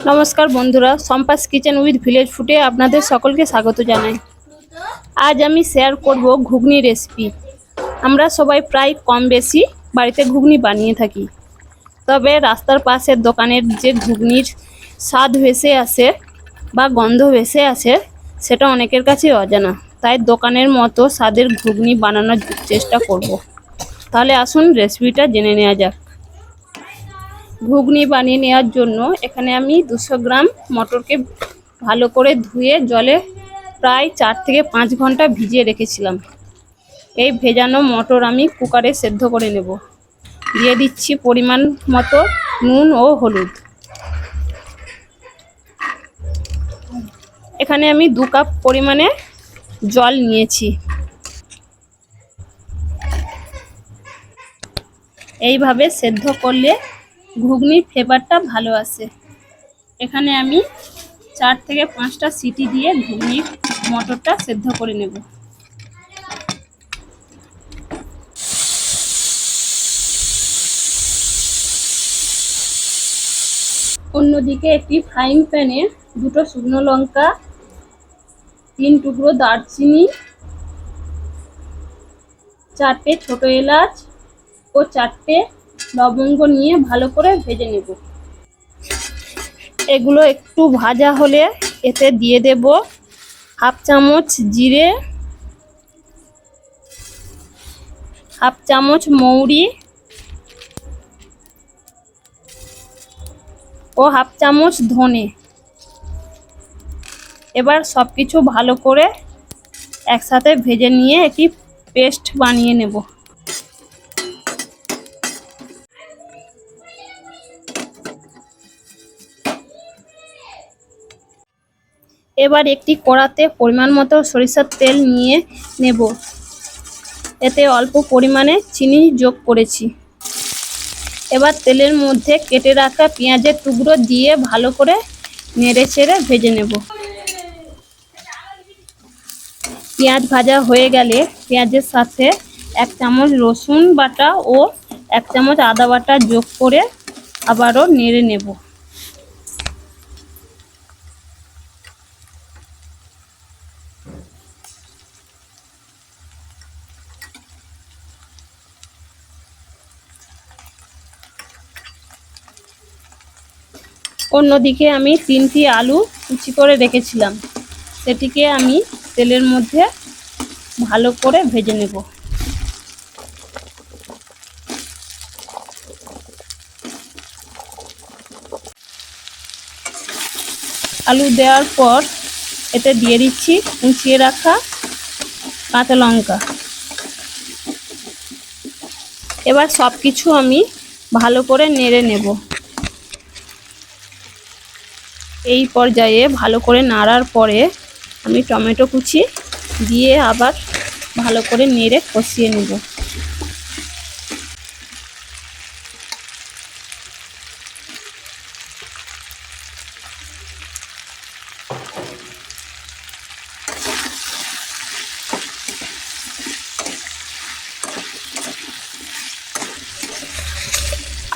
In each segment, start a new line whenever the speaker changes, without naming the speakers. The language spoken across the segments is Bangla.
নমস্কার বন্ধুরা, সম্পাস কিচেন উইথ ভিলেজ ফুডে আপনাদের সকলকে স্বাগত জানাই। আজ আমি শেয়ার করব ঘুগনি রেসিপি। আমরা সবাই প্রায় কম বেশি বাড়িতে ঘুগনি বানিয়ে থাকি, তবে রাস্তার পাশের দোকানের যে ঘুগনির স্বাদ ভেসে আসে বা গন্ধ ভেসে আসে সেটা অনেকের কাছে অজানা। তাই দোকানের মতো স্বাদের ঘুগনি বানানোর চেষ্টা করব। তাহলে আসুন রেসিপিটা জেনে নেওয়া যাক। ঘুগনি বানিয়ে নেওয়ার জন্য এখানে আমি 200 গ্রাম মটরকে ভালো করে ধুয়ে জলে প্রায় 4 থেকে 5 ঘন্টা ভিজিয়ে রেখেছিলাম। এই ভেজানো মটর আমি কুকারে সেদ্ধ করে নেব। দিয়ে দিচ্ছি পরিমাণ মতো নুন ও হলুদ। এখানে আমি 2 কাপ পরিমাণে জল নিয়েছি। এইভাবে সেদ্ধ করলে ঘুগনির ফ্লেভারটা ভালো আসে। এখানে আমি 4 থেকে 5টা সিটি দিয়ে ঘুগনির মটরটা সেদ্ধ করে নেব। অন্যদিকে একটি ফ্রাইং প্যানে 2টো শুকনো লঙ্কা, 3 টুকরো দারচিনি, 4টে ছোট এলাচ ও 4টে লবঙ্গ নিয়ে ভালো করে ভেজে নেব। এগুলো একটু ভাজা হলে এতে দিয়ে দেব হাফ চামচ জিরে, হাফ চামচ মৌরি ও হাফ চামচ ধনে। এবার সবকিছু ভালো করে একসাথে ভেজে নিয়ে একটি পেস্ট বানিয়ে নেব। এবার একটি কড়াতে পরিমাণ মতো সরিষার তেল নিয়ে নেব। এতে অল্প পরিমাণে চিনি যোগ করেছি। এবার তেলের মধ্যে কেটে রাখা পেঁয়াজের টুকরো দিয়ে ভালো করে নেড়েচেড়ে ভেজে নেব। পেঁয়াজ ভাজা হয়ে গেলে পেঁয়াজের সাথে 1 চামচ রসুন বাটা ও 1 চামচ আদা বাটা যোগ করে আবারও নেড়ে নেব। অন্যদিকে আমি 3টি আলু কুচি করে রেখেছিলাম, সেটিকে আমি তেলের মধ্যে ভালো করে ভেজে নেব। আলু দেওয়ার পর এতে দিয়ে দিচ্ছি কুচিয়ে রাখা কাঁচা লঙ্কা। এবার সব কিছু আমি ভালো করে নেড়ে নেব। এই পর্যায়ে ভালো করে নাড়ার পরে আমি টমেটো কুচি দিয়ে আবার ভালো করে নেড়ে কষিয়ে নেব।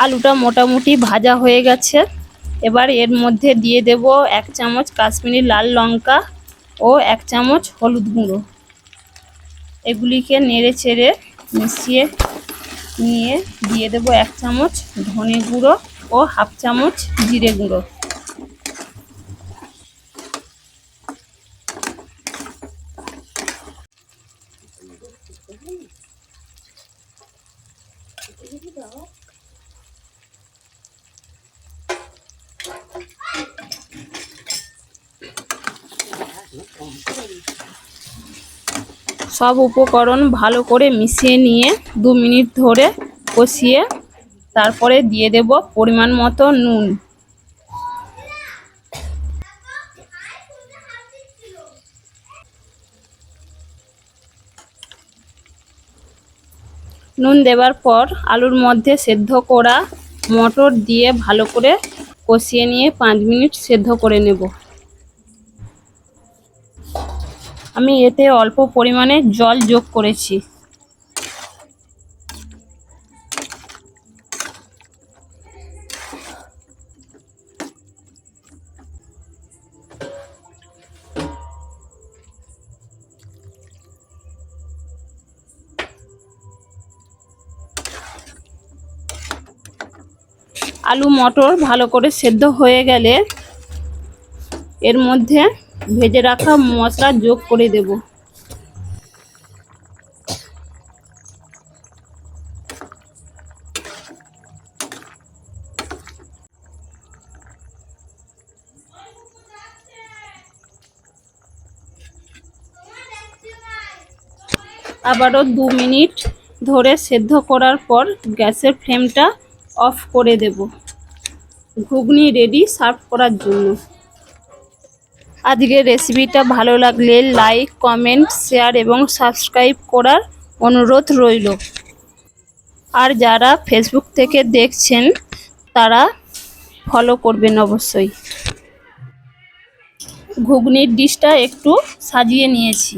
আলুটা মোটামুটি ভাজা হয়ে গেছে। এবার এর মধ্যে দিয়ে দেব 1 চামচ কাশ্মীরি লাল লঙ্কা ও 1 চামচ হলুদ গুঁড়ো। এগুলিকে নেড়ে চেড়ে মিশিয়ে নিয়ে দিয়ে দেব 1 চামচ ধনে গুঁড়ো ও হাফ চামচ জিরে গুঁড়ো। সব উপকরণ ভালো করে মিশিয়ে নিয়ে 2 মিনিট ধরে কষিয়ে তারপরে দিয়ে দেব পরিমাণ মতো নুন। নুন দেওয়ার পর আলুর মধ্যে সেদ্ধ করা মটর দিয়ে ভালো করে কষিয়ে নিয়ে 5 মিনিট সেদ্ধ করে নেব। আমি এতে অল্প পরিমাণে জল যোগ করেছি। আলু মটর ভালো করে সেদ্ধ হয়ে গেলে এর মধ্যে ভেজে রাখা মশলা যোগ করে দেব। আবারও 2 মিনিট ধরে সেদ্ধ করার পর গ্যাসের ফ্লেমটা অফ করে দেব। ঘুগনি রেডি সার্ভ করার জন্য। আজকের রেসিপিটা ভালো লাগলে লাইক, কমেন্ট, শেয়ার এবং সাবস্ক্রাইব করার অনুরোধ রইল। আর যারা ফেসবুক থেকে দেখছেন তারা ফলো করবেন অবশ্যই। ঘুগনির ডিশটা একটু সাজিয়ে নিয়েছি।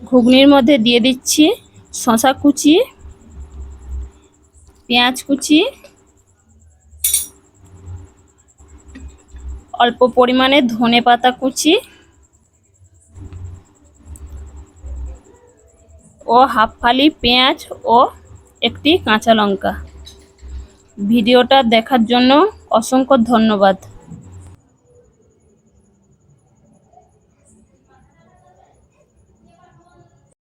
ঘুগনির মধ্যে দিয়ে দিচ্ছি শসা কুচি, পেঁয়াজ কুচি, অল্প পরিমাণে ধনেপাতা কুচি ও হাফ ফালি পেঁয়াজ ও একটি কাঁচা লঙ্কা। ভিডিওটা দেখার জন্য অসংখ্য ধন্যবাদ।